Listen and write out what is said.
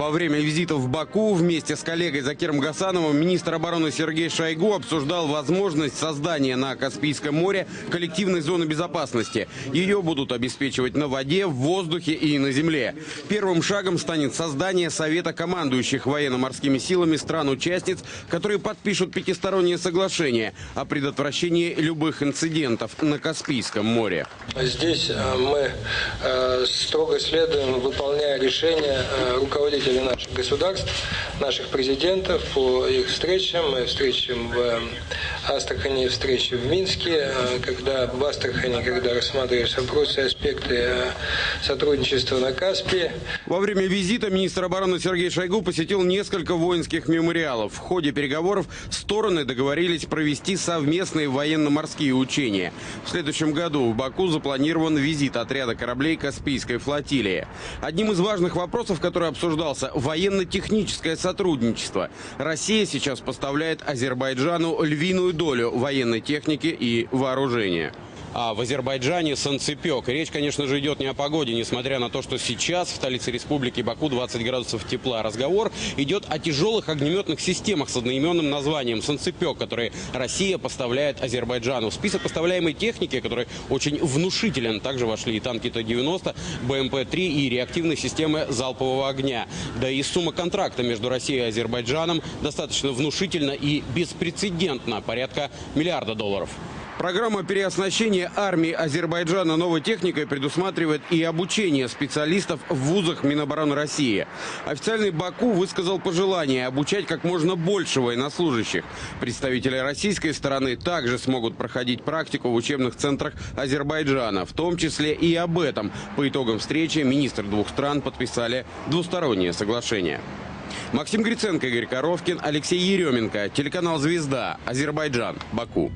Во время визита в Баку вместе с коллегой Закиром Гасановым министр обороны Сергей Шойгу обсуждал возможность создания на Каспийском море коллективной зоны безопасности. Ее будут обеспечивать на воде, в воздухе и на земле. Первым шагом станет создание Совета командующих военно-морскими силами стран-участниц, которые подпишут пятистороннее соглашение о предотвращении любых инцидентов на Каспийском море. Здесь мы строго следуем, выполняя решения руководителей наших государств, наших президентов по их встречам, встречам в Астрахани, встречи в Минске, когда в Астрахани, когда рассматривались вопросы и аспекты сотрудничества на Каспии. Во время визита министр обороны Сергей Шойгу посетил несколько воинских мемориалов. В ходе переговоров стороны договорились провести совместные военно-морские учения. В следующем году в Баку запланирован визит отряда кораблей Каспийской флотилии. Одним из важных вопросов, который обсуждался, военно-техническое сотрудничество. Россия сейчас поставляет Азербайджану львиную долю военной техники и вооружения. А в Азербайджане солнцепек. Речь, конечно же, идет не о погоде, несмотря на то, что сейчас в столице республики Баку 20 градусов тепла. Разговор идет о тяжелых огнеметных системах с одноименным названием «Солнцепек», которые Россия поставляет Азербайджану. В список поставляемой техники, который очень внушителен, также вошли и танки Т-90, БМП-3 и реактивные системы залпового огня. Да и сумма контракта между Россией и Азербайджаном достаточно внушительна и беспрецедентна, порядка $1 миллиарда. Программа переоснащения армии Азербайджана новой техникой предусматривает и обучение специалистов в вузах Минобороны России. Официальный Баку высказал пожелание обучать как можно больше военнослужащих. Представители российской стороны также смогут проходить практику в учебных центрах Азербайджана. В том числе и об этом по итогам встречи министры двух стран подписали двустороннее соглашение. Максим Гриценко, Игорь Коровкин, Алексей Еременко. Телеканал «Звезда». Азербайджан. Баку.